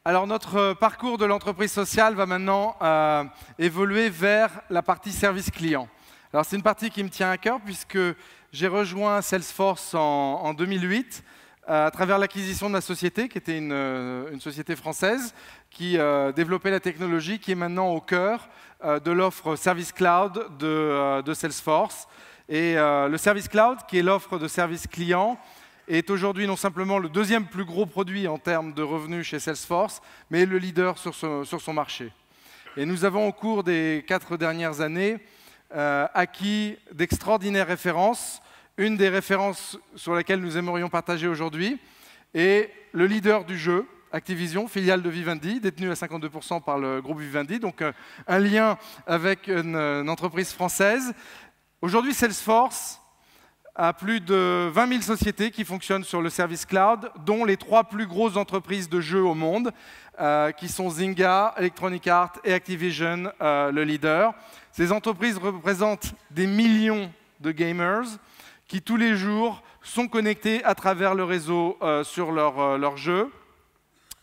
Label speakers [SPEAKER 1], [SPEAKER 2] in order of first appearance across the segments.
[SPEAKER 1] Alors notre parcours de l'entreprise sociale va maintenant évoluer vers la partie service client. Alors c'est une partie qui me tient à cœur puisque j'ai rejoint Salesforce en 2008 à travers l'acquisition de la société qui était une société française qui développait la technologie qui est maintenant au cœur de l'offre Service Cloud de Salesforce. Et le Service Cloud, qui est l'offre de service client, est aujourd'hui non simplement le deuxième plus gros produit en termes de revenus chez Salesforce, mais le leader sur son marché. Et nous avons au cours des 4 dernières années acquis d'extraordinaires références. Une des références sur laquelle nous aimerions partager aujourd'hui est le leader du jeu, Activision, filiale de Vivendi, détenue à 52% par le groupe Vivendi, donc un lien avec une entreprise française. Aujourd'hui, Salesforce a plus de 20 000 sociétés qui fonctionnent sur le Service Cloud, dont les 3 plus grosses entreprises de jeux au monde, qui sont Zynga, Electronic Arts et Activision, le leader. Ces entreprises représentent des millions de gamers qui, tous les jours, sont connectés à travers le réseau sur leurs jeux.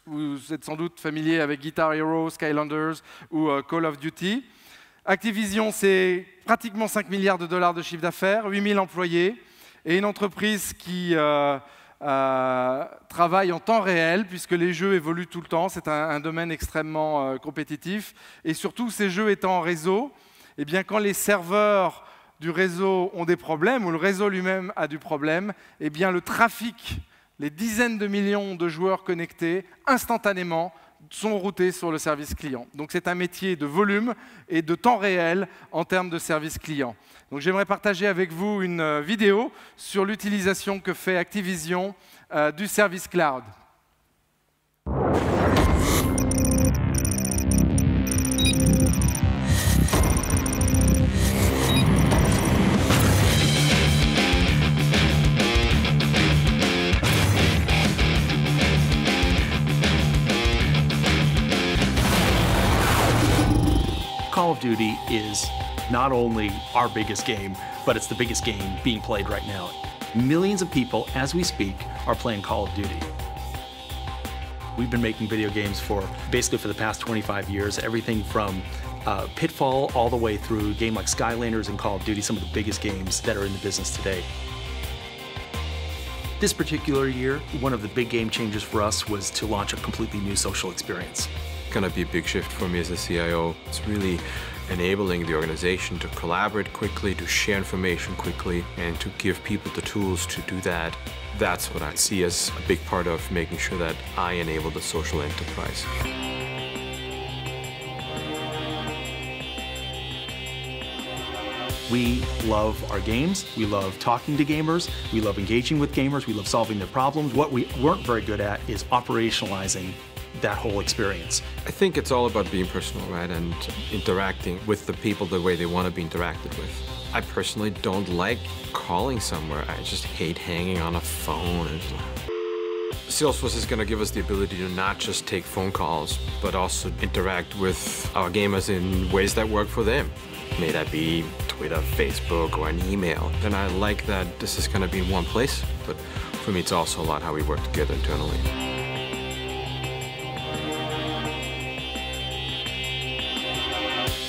[SPEAKER 1] Vous êtes sans doute familier avec Guitar Hero, Skylanders ou Call of Duty. Activision, c'est pratiquement 5 milliards de dollars de chiffre d'affaires, 8 000 employés, et une entreprise qui travaille en temps réel, puisque les jeux évoluent tout le temps. C'est un domaine extrêmement compétitif. Et surtout, ces jeux étant en réseau, eh bien, quand les serveurs du réseau ont des problèmes, ou le réseau lui-même a du problème, eh bien, le trafic, les dizaines de millions de joueurs connectés, instantanément, sont routés sur le service client. Donc c'est un métier de volume et de temps réel en termes de service client. Donc j'aimerais partager avec vous une vidéo sur l'utilisation que fait Activision du service cloud.
[SPEAKER 2] Call of Duty is not only our biggest game, but it's the biggest game being played right now. Millions of people, as we speak, are playing Call of Duty. We've been making video games basically for the past 25 years, everything from Pitfall all the way through a game like Skylanders and Call of Duty, some of the biggest games that are in the business today. This particular year, one of the big game changers for us was to launch a completely new social experience.
[SPEAKER 3] Going to be a big shift for me as a CIO. It's really enabling the organization to collaborate quickly, to share information quickly, and to give people the tools to do that. That's what I see as a big part of making sure that I enable the social enterprise.
[SPEAKER 2] We love our games, we love talking to gamers, we love engaging with gamers, we love solving their problems. What we weren't very good at is operationalizing that whole experience.
[SPEAKER 3] I think it's all about being personal, right, and interacting with the people the way they want to be interacted with. I personally don't like calling somewhere. I just hate hanging on a phone. Salesforce is going to give us the ability to not just take phone calls, but also interact with our gamers in ways that work for them. May that be Twitter, Facebook, or an email. And I like that this is going to be in one place, but for me it's also a lot how we work together internally.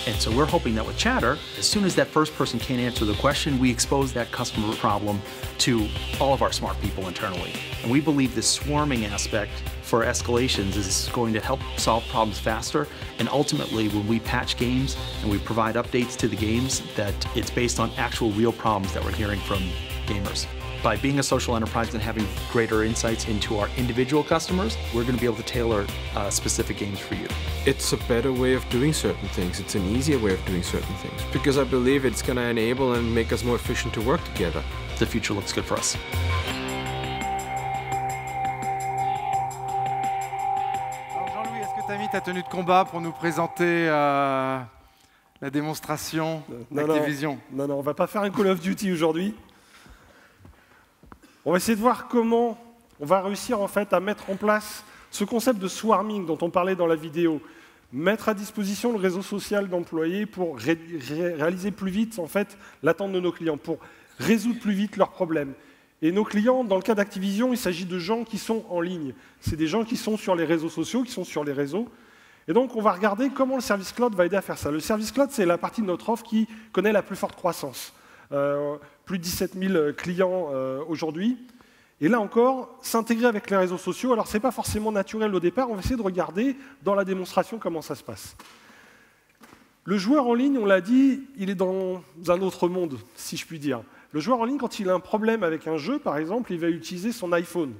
[SPEAKER 2] And so we're hoping that with Chatter, as soon as that first person can't answer the question, we expose that customer problem to all of our smart people internally. And we believe this swarming aspect for escalations is going to help solve problems faster. And ultimately, when we patch games and we provide updates to the games, that it's based on actual real problems that we're hearing from gamers. By being a social enterprise and having greater insights into our individual customers, we're going to be able to tailor specific games for you.
[SPEAKER 3] It's a better way of doing certain things. It's an easier way of doing certain things because I believe it's going to enable and make us more efficient to work together.
[SPEAKER 2] The future looks good for us.
[SPEAKER 1] Alors Jean-Louis, est-ce que tu as mis ta tenue de combat pour nous présenter la démonstration d'Activision?
[SPEAKER 4] Non, on va pas faire un Call of Duty aujourd'hui. On va essayer de voir comment on va réussir en fait à mettre en place ce concept de swarming dont on parlait dans la vidéo. Mettre à disposition le réseau social d'employés pour réaliser plus vite en fait l'attente de nos clients, pour résoudre plus vite leurs problèmes. Et nos clients, dans le cas d'Activision, il s'agit de gens qui sont en ligne. C'est des gens qui sont sur les réseaux sociaux, qui sont sur les réseaux. Et donc, on va regarder comment le Service Cloud va aider à faire ça. Le Service Cloud, c'est la partie de notre offre qui connaît la plus forte croissance. Plus de 17 000 clients aujourd'hui. Et là encore, s'intégrer avec les réseaux sociaux, alors ce n'est pas forcément naturel au départ, on va essayer de regarder dans la démonstration comment ça se passe. Le joueur en ligne, on l'a dit, il est dans un autre monde, si je puis dire. Le joueur en ligne, quand il a un problème avec un jeu, par exemple, il va utiliser son iPhone.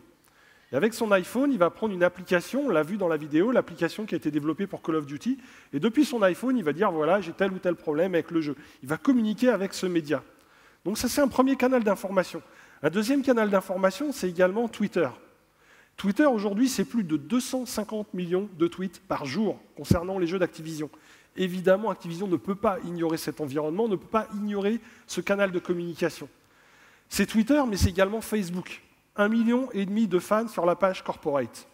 [SPEAKER 4] Et avec son iPhone, il va prendre une application, on l'a vu dans la vidéo, l'application qui a été développée pour Call of Duty, et depuis son iPhone, il va dire, voilà, j'ai tel ou tel problème avec le jeu. Il va communiquer avec ce média. Donc ça, c'est un premier canal d'information. Un deuxième canal d'information, c'est également Twitter. Twitter, aujourd'hui, c'est plus de 250 millions de tweets par jour concernant les jeux d'Activision. Évidemment, Activision ne peut pas ignorer cet environnement, ne peut pas ignorer ce canal de communication. C'est Twitter, mais c'est également Facebook. 1,5 million de fans sur la page corporate.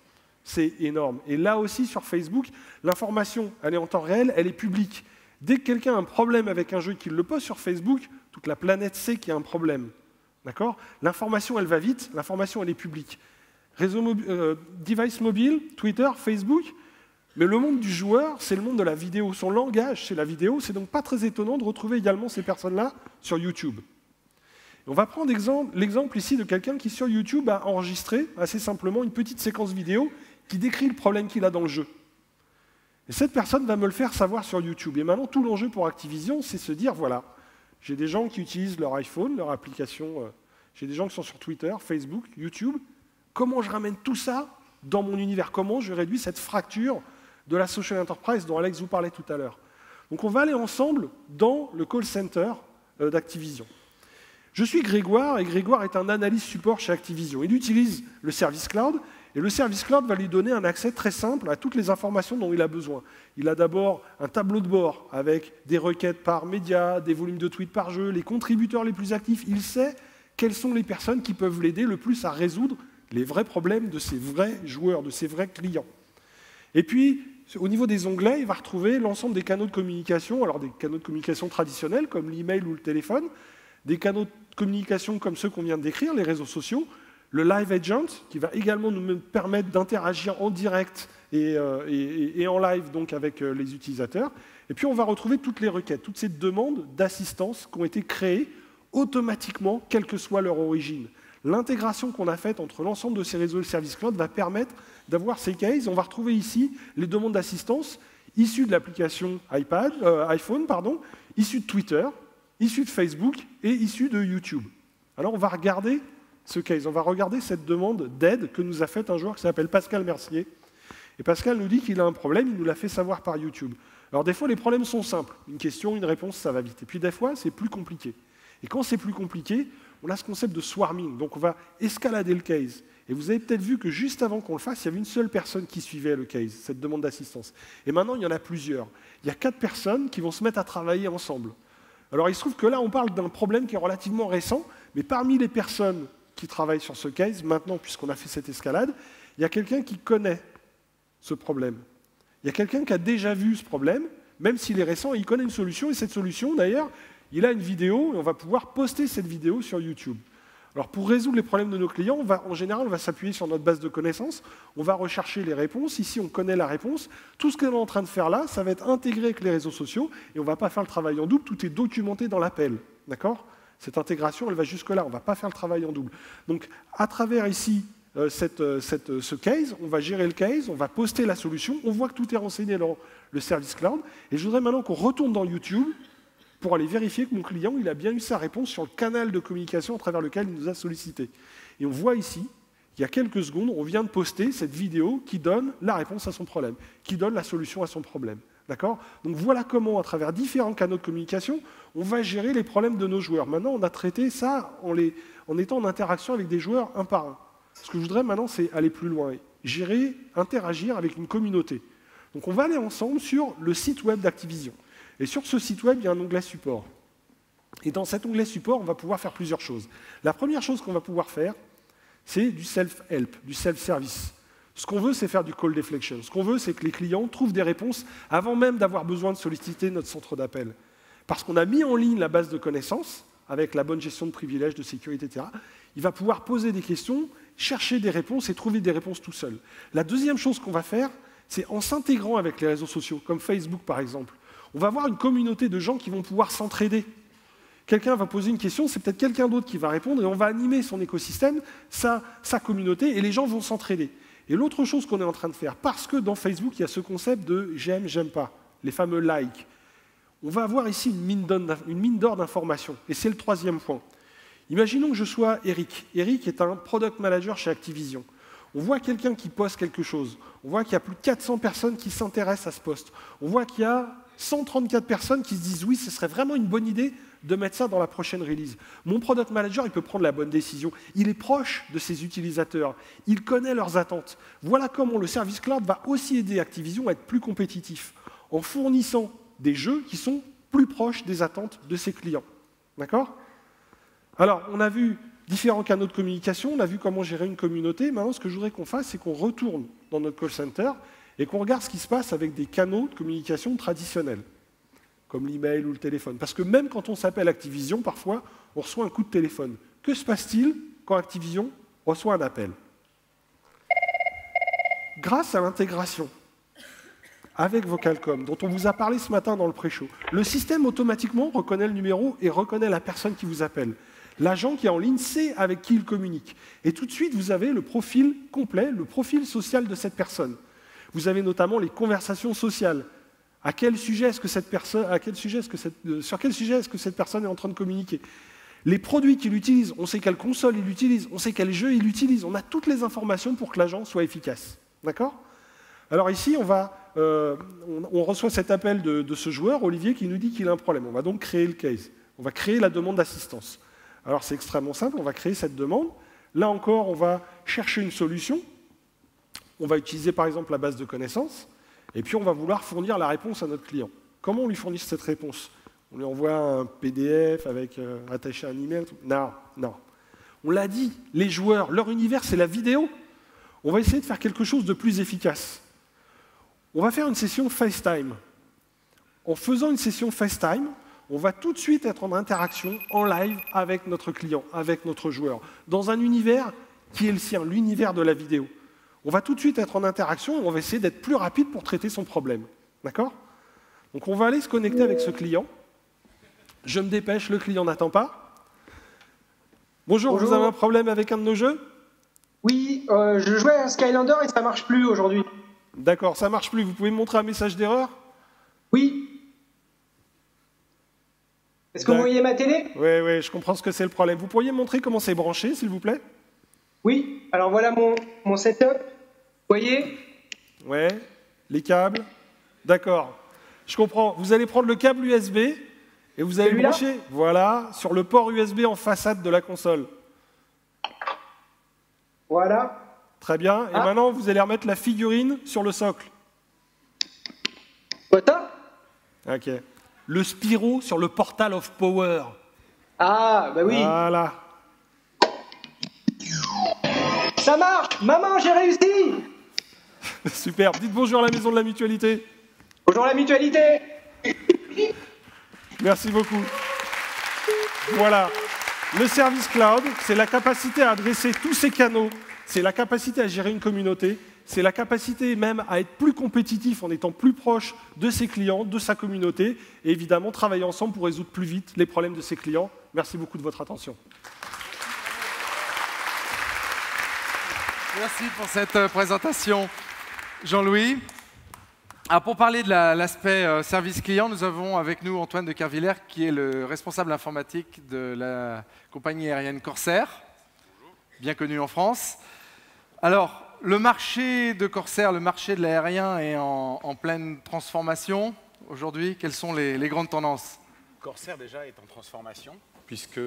[SPEAKER 4] C'est énorme. Et là aussi, sur Facebook, l'information, elle est en temps réel, elle est publique. Dès que quelqu'un a un problème avec un jeu et qu'il le poste sur Facebook, toute la planète sait qu'il y a un problème. D'accord ? L'information, elle va vite, l'information, elle est publique. Device mobile, Twitter, Facebook, mais le monde du joueur, c'est le monde de la vidéo. Son langage, c'est la vidéo, c'est donc pas très étonnant de retrouver également ces personnes-là sur YouTube. Et on va prendre l'exemple ici de quelqu'un qui, sur YouTube, a enregistré assez simplement une petite séquence vidéo qui décrit le problème qu'il a dans le jeu. Et cette personne va me le faire savoir sur YouTube. Et maintenant, tout l'enjeu pour Activision, c'est se dire, voilà, j'ai des gens qui utilisent leur iPhone, leur application, j'ai des gens qui sont sur Twitter, Facebook, YouTube. Comment je ramène tout ça dans mon univers? Comment je réduis cette fracture de la social enterprise dont Alex vous parlait tout à l'heure? Donc on va aller ensemble dans le call center d'Activision. Je suis Grégoire, et Grégoire est un analyste support chez Activision. Il utilise le Service Cloud, et le Service Cloud va lui donner un accès très simple à toutes les informations dont il a besoin. Il a d'abord un tableau de bord avec des requêtes par média, des volumes de tweets par jeu, les contributeurs les plus actifs. Il sait quelles sont les personnes qui peuvent l'aider le plus à résoudre les vrais problèmes de ses vrais joueurs, de ses vrais clients. Et puis, au niveau des onglets, il va retrouver l'ensemble des canaux de communication, alors des canaux de communication traditionnels comme l'email ou le téléphone, des canaux de communication comme ceux qu'on vient de décrire, les réseaux sociaux, le Live Agent, qui va également nous permettre d'interagir en direct et en live donc avec les utilisateurs. Et puis on va retrouver toutes les requêtes, toutes ces demandes d'assistance qui ont été créées automatiquement, quelle que soit leur origine. L'intégration qu'on a faite entre l'ensemble de ces réseaux de services cloud va permettre d'avoir ces cases. On va retrouver ici les demandes d'assistance issues de l'application iPhone, issues de Twitter, issues de Facebook et issues de YouTube. Alors on va regarder ce case, on va regarder cette demande d'aide que nous a faite un joueur qui s'appelle Pascal Mercier. Et Pascal nous dit qu'il a un problème, il nous l'a fait savoir par YouTube. Alors des fois, les problèmes sont simples. Une question, une réponse, ça va vite. Et puis des fois, c'est plus compliqué. Et quand c'est plus compliqué, on a ce concept de swarming. Donc on va escalader le case. Et vous avez peut-être vu que juste avant qu'on le fasse, il y avait une seule personne qui suivait le case, cette demande d'assistance. Et maintenant, il y en a plusieurs. Il y a 4 personnes qui vont se mettre à travailler ensemble. Alors il se trouve que là, on parle d'un problème qui est relativement récent, mais parmi les personnes qui travaillent sur ce case, maintenant, puisqu'on a fait cette escalade, il y a quelqu'un qui connaît ce problème. Il y a quelqu'un qui a déjà vu ce problème, même s'il est récent, il connaît une solution, et cette solution, d'ailleurs, il a une vidéo, et on va pouvoir poster cette vidéo sur YouTube. Alors pour résoudre les problèmes de nos clients, en général, on va s'appuyer sur notre base de connaissances, on va rechercher les réponses, ici on connaît la réponse, tout ce qu'on est en train de faire là, ça va être intégré avec les réseaux sociaux, et on ne va pas faire le travail en double, tout est documenté dans l'appel, d'accord ? Cette intégration, elle va jusque-là, on ne va pas faire le travail en double. Donc à travers ici, ce case, on va gérer le case, on va poster la solution, on voit que tout est renseigné dans le service cloud, et je voudrais maintenant qu'on retourne dans YouTube, pour aller vérifier que mon client il a bien eu sa réponse sur le canal de communication à travers lequel il nous a sollicité. Et on voit ici, il y a quelques secondes, on vient de poster cette vidéo qui donne la réponse à son problème, qui donne la solution à son problème. D'accord ? Donc voilà comment, à travers différents canaux de communication, on va gérer les problèmes de nos joueurs. Maintenant, on a traité ça en étant en interaction avec des joueurs un par un. Ce que je voudrais maintenant, c'est aller plus loin, gérer, interagir avec une communauté. Donc on va aller ensemble sur le site web d'Activision. Et sur ce site web, il y a un onglet support. Et dans cet onglet support, on va pouvoir faire plusieurs choses. La première chose qu'on va pouvoir faire, c'est du self-help, du self-service. Ce qu'on veut, c'est faire du call deflection. Ce qu'on veut, c'est que les clients trouvent des réponses avant même d'avoir besoin de solliciter notre centre d'appel. Parce qu'on a mis en ligne la base de connaissances, avec la bonne gestion de privilèges, de sécurité, etc. Il va pouvoir poser des questions, chercher des réponses et trouver des réponses tout seul. La deuxième chose qu'on va faire, c'est en s'intégrant avec les réseaux sociaux, comme Facebook par exemple, on va avoir une communauté de gens qui vont pouvoir s'entraider. Quelqu'un va poser une question, c'est peut-être quelqu'un d'autre qui va répondre, et on va animer son écosystème, sa communauté, et les gens vont s'entraider. Et l'autre chose qu'on est en train de faire, parce que dans Facebook, il y a ce concept de j'aime, j'aime pas, les fameux likes, on va avoir ici une mine d'or d'informations. Et c'est le troisième point. Imaginons que je sois Eric. Eric est un product manager chez Activision. On voit quelqu'un qui poste quelque chose. On voit qu'il y a plus de 400 personnes qui s'intéressent à ce poste. On voit qu'il y a 134 personnes qui se disent « oui, ce serait vraiment une bonne idée de mettre ça dans la prochaine release ». Mon product manager, il peut prendre la bonne décision. Il est proche de ses utilisateurs. Il connaît leurs attentes. Voilà comment le service cloud va aussi aider Activision à être plus compétitif en fournissant des jeux qui sont plus proches des attentes de ses clients. D'accord ? Alors, on a vu différents canaux de communication, on a vu comment gérer une communauté. Maintenant, ce que je voudrais qu'on fasse, c'est qu'on retourne dans notre call center et qu'on regarde ce qui se passe avec des canaux de communication traditionnels, comme l'email ou le téléphone. Parce que même quand on s'appelle Activision, parfois, on reçoit un coup de téléphone. Que se passe-t-il quand Activision reçoit un appel? Grâce à l'intégration avec Vocalcom, dont on vous a parlé ce matin dans le pré-show, le système automatiquement reconnaît le numéro et reconnaît la personne qui vous appelle. L'agent qui est en ligne sait avec qui il communique. Et tout de suite, vous avez le profil complet, le profil social de cette personne. Vous avez notamment les conversations sociales. Sur quel sujet est-ce que cette personne est en train de communiquer? Les produits qu'il utilise, on sait quelle console il utilise, on sait quel jeu il utilise. On a toutes les informations pour que l'agent soit efficace. D'accord? Alors ici, on reçoit cet appel de ce joueur, Olivier, qui nous dit qu'il a un problème. On va donc créer le case. On va créer la demande d'assistance. Alors c'est extrêmement simple, on va créer cette demande. Là encore, on va chercher une solution. On va utiliser par exemple la base de connaissances. Et puis on va vouloir fournir la réponse à notre client. Comment on lui fournit cette réponse? On lui envoie un PDF avec attaché à un email? Non, non. On l'a dit, les joueurs, leur univers, c'est la vidéo. On va essayer de faire quelque chose de plus efficace. On va faire une session FaceTime. En faisant une session FaceTime, on va tout de suite être en interaction, en live, avec notre client, avec notre joueur, dans un univers qui est le sien, l'univers de la vidéo. On va tout de suite être en interaction et on va essayer d'être plus rapide pour traiter son problème. D'accord? Donc on va aller se connecter avec ce client. Je me dépêche, le client n'attend pas. Bonjour, vous avez un problème avec un de nos jeux?
[SPEAKER 5] Oui, je jouais à Skylander et ça ne marche plus aujourd'hui.
[SPEAKER 4] D'accord, ça ne marche plus. Vous pouvez me montrer un message d'erreur?
[SPEAKER 5] Oui. Est-ce que vous voyez ma télé?
[SPEAKER 4] Oui, oui, je comprends ce que c'est le problème. Vous pourriez me montrer comment c'est branché, s'il vous plaît?
[SPEAKER 5] Oui, alors voilà mon setup. Vous voyez?
[SPEAKER 4] Ouais, les câbles. D'accord, je comprends. Vous allez prendre le câble USB et vous allez le brancher, voilà, sur le port USB en façade de la console.
[SPEAKER 5] Voilà.
[SPEAKER 4] Très bien. Et maintenant, vous allez remettre la figurine sur le socle.
[SPEAKER 5] Voilà.
[SPEAKER 4] Ok. Le Spyro sur le Portal of Power.
[SPEAKER 5] Ah, bah oui.
[SPEAKER 4] Voilà.
[SPEAKER 5] Ça marche. Maman, j'ai réussi.
[SPEAKER 4] Super. Dites bonjour à la maison de la mutualité.
[SPEAKER 5] Bonjour la mutualité.
[SPEAKER 4] Merci beaucoup. Voilà. Le service cloud, c'est la capacité à adresser tous ces canaux. C'est la capacité à gérer une communauté, c'est la capacité même à être plus compétitif en étant plus proche de ses clients, de sa communauté, et évidemment travailler ensemble pour résoudre plus vite les problèmes de ses clients. Merci beaucoup de votre attention.
[SPEAKER 1] Merci pour cette présentation, Jean-Louis. Pour parler de l'aspect service client, nous avons avec nous Antoine de Kervillers, qui est le responsable informatique de la compagnie aérienne Corsair, bien connue en France. Alors, le marché de Corsair, le marché de l'aérien est en pleine transformation aujourd'hui. Quelles sont les grandes tendances?
[SPEAKER 6] Corsair déjà est en transformation, puisque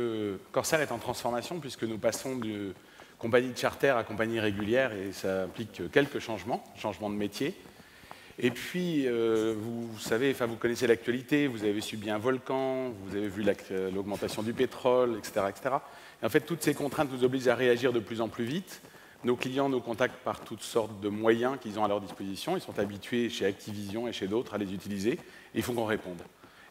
[SPEAKER 6] nous passons de compagnie de charter à compagnie régulière et ça implique quelques changements de métier. Et puis, vous savez, vous connaissez l'actualité, vous avez subi un volcan, vous avez vu l'augmentation du pétrole, etc., etc. Et en fait, toutes ces contraintes nous obligent à réagir de plus en plus vite. Nos clients nous contactent par toutes sortes de moyens qu'ils ont à leur disposition. Ils sont habitués chez Activision et chez d'autres à les utiliser. Et il faut qu'on réponde.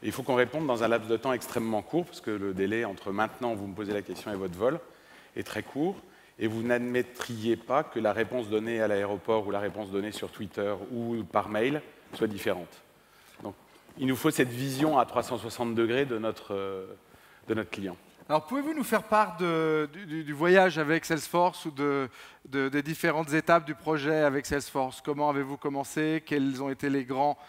[SPEAKER 6] Et il faut qu'on réponde dans un laps de temps extrêmement court, parce que le délai entre maintenant où vous me posez la question et votre vol est très court, et vous n'admettriez pas que la réponse donnée à l'aéroport ou la réponse donnée sur Twitter ou par mail soit différente. Donc, il nous faut cette vision à 360 degrés de notre client.
[SPEAKER 1] Alors, pouvez-vous nous faire part du voyage avec Salesforce ou des différentes étapes du projet avec Salesforce? Comment avez-vous commencé? Quels ont été les grands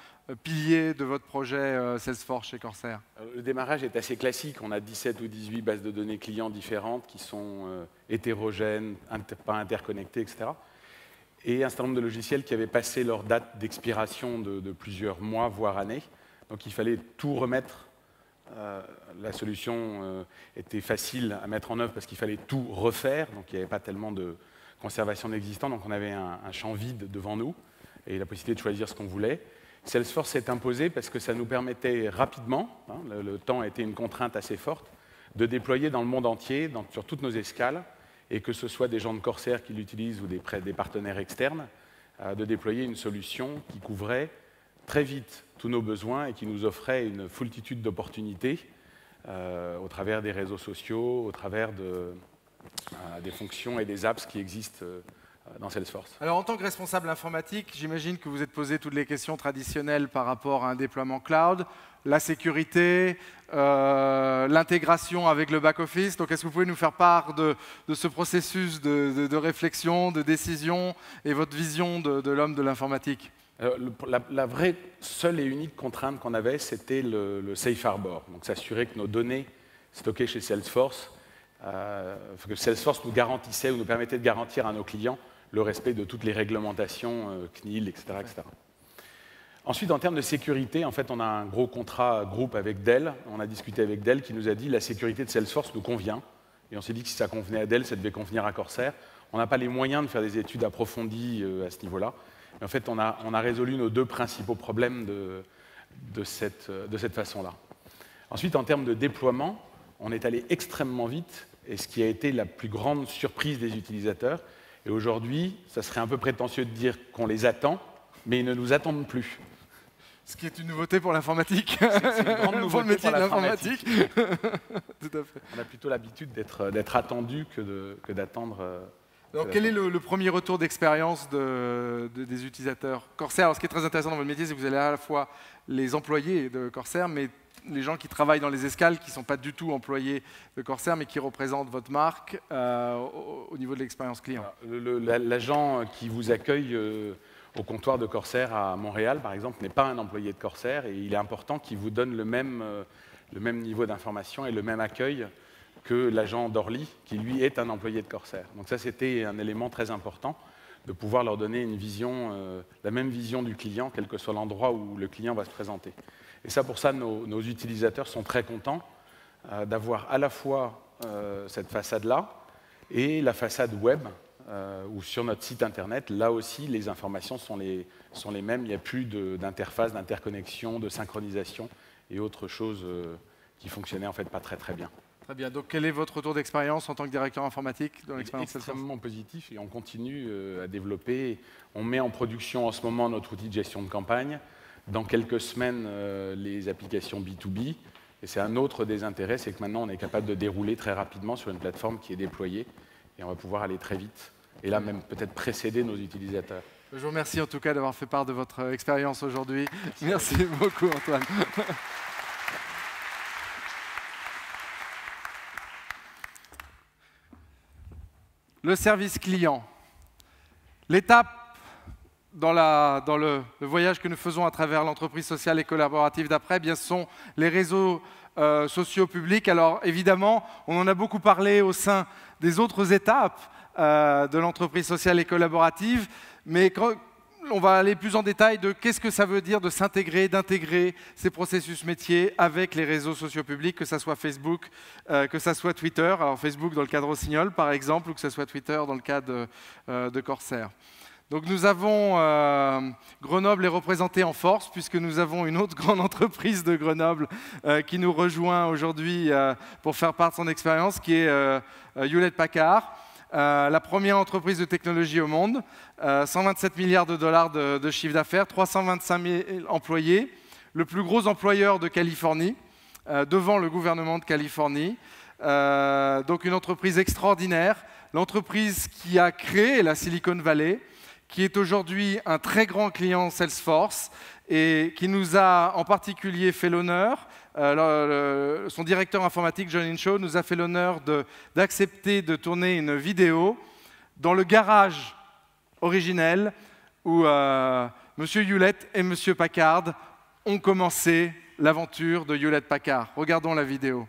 [SPEAKER 1] piliers de votre projet Salesforce chez Corsair?
[SPEAKER 6] Le démarrage est assez classique. On a 17 ou 18 bases de données clients différentes qui sont hétérogènes, pas interconnectées, etc. Et un certain nombre de logiciels qui avaient passé leur date d'expiration de plusieurs mois, voire années. Donc il fallait tout remettre. La solution était facile à mettre en œuvre parce qu'il fallait tout refaire, donc il n'y avait pas tellement de conservation d'existant, donc on avait un champ vide devant nous et la possibilité de choisir ce qu'on voulait. Salesforce s'est imposé parce que ça nous permettait rapidement, le temps était une contrainte assez forte, de déployer dans le monde entier, sur toutes nos escales, et que ce soit des gens de Corsair qui l'utilisent ou des partenaires externes, de déployer une solution qui couvrait très vite tous nos besoins et qui nous offrait une foultitude d'opportunités au travers des réseaux sociaux, au travers des fonctions et des apps qui existent dans Salesforce.
[SPEAKER 1] Alors, en tant que responsable informatique, j'imagine que vous êtes posé toutes les questions traditionnelles par rapport à un déploiement cloud, la sécurité, l'intégration avec le back-office. Donc, est-ce que vous pouvez nous faire part de ce processus de réflexion, de décision et votre vision de l'homme de l'informatique?
[SPEAKER 6] La vraie seule et unique contrainte qu'on avait, c'était le Safe Harbor. Donc, s'assurer que nos données stockées chez Salesforce, que Salesforce nous garantissait ou nous permettait de garantir à nos clients le respect de toutes les réglementations CNIL, etc., etc. Ensuite, en termes de sécurité, en fait, on a un gros contrat groupe avec Dell. On a discuté avec Dell qui nous a dit la sécurité de Salesforce nous convient. Et on s'est dit que si ça convenait à Dell, ça devait convenir à Corsair. On n'a pas les moyens de faire des études approfondies à ce niveau-là. Et en fait, on a résolu nos deux principaux problèmes de cette façon-là. Ensuite, en termes de déploiement, on est allé extrêmement vite, et ce qui a été la plus grande surprise des utilisateurs. Et aujourd'hui, ça serait un peu prétentieux de dire qu'on les attend, mais ils ne nous attendent plus.
[SPEAKER 1] Ce qui est une nouveauté pour l'informatique.
[SPEAKER 6] C'est une grande nouveauté
[SPEAKER 1] pour le métier
[SPEAKER 6] pour
[SPEAKER 1] de l'informatique. Tout à fait.
[SPEAKER 6] On a plutôt l'habitude d'être attendu que d'attendre.
[SPEAKER 1] Alors, quel est le premier retour d'expérience des utilisateurs Corsair? Alors, ce qui est très intéressant dans votre métier, c'est que vous avez à la fois les employés de Corsair, mais les gens qui travaillent dans les escales, qui ne sont pas du tout employés de Corsair, mais qui représentent votre marque au niveau de l'expérience client.
[SPEAKER 6] L'agent qui vous accueille au comptoir de Corsair à Montréal, par exemple, n'est pas un employé de Corsair, et il est important qu'il vous donne le même niveau d'information et le même accueil que l'agent d'Orly, qui lui est un employé de Corsair. Donc ça, c'était un élément très important, de pouvoir leur donner une vision, la même vision du client, quel que soit l'endroit où le client va se présenter. Et ça, pour ça, nos utilisateurs sont très contents d'avoir à la fois cette façade-là et la façade web, où sur notre site internet, là aussi, les informations sont les mêmes. Il n'y a plus d'interface, d'interconnexion, de synchronisation et autres choses qui fonctionnaient en fait pas très très bien.
[SPEAKER 1] Très bien. Donc, quel est votre retour d'expérience en tant que directeur informatique dans l'expérience Salesforce?
[SPEAKER 6] Extrêmement positif, et on continue à développer. On met en production en ce moment notre outil de gestion de campagne. Dans quelques semaines, les applications B2B. Et c'est un autre des intérêts, c'est que maintenant, on est capable de dérouler très rapidement sur une plateforme qui est déployée. Et on va pouvoir aller très vite. Et là, même peut-être précéder nos utilisateurs.
[SPEAKER 1] Je vous remercie en tout cas d'avoir fait part de votre expérience aujourd'hui. Merci beaucoup, Antoine. Le service client. L'étape dans le voyage que nous faisons à travers l'entreprise sociale et collaborative d'après, ce sont les réseaux sociaux publics. Alors évidemment, on en a beaucoup parlé au sein des autres étapes de l'entreprise sociale et collaborative, mais on va aller plus en détail de qu'est-ce que ça veut dire de s'intégrer, d'intégrer ces processus métiers avec les réseaux sociaux publics, que ce soit Facebook, que ce soit Twitter. Alors Facebook dans le cadre Rossignol, par exemple, ou que ce soit Twitter dans le cadre de Corsair. Donc nous avons Grenoble est représenté en force, puisque nous avons une autre grande entreprise de Grenoble qui nous rejoint aujourd'hui pour faire part de son expérience, qui est Hewlett-Packard. La première entreprise de technologie au monde, 127 milliards de dollars de chiffre d'affaires, 325 000 employés. le plus gros employeur de Californie, devant le gouvernement de Californie. Donc une entreprise extraordinaire, l'entreprise qui a créé la Silicon Valley, qui est aujourd'hui un très grand client Salesforce et qui nous a en particulier fait l'honneur, son directeur informatique, John Hinshaw, nous a fait l'honneur d'accepter de tourner une vidéo dans le garage originel où M. Hewlett et M. Packard ont commencé l'aventure de Hewlett-Packard. Regardons la vidéo.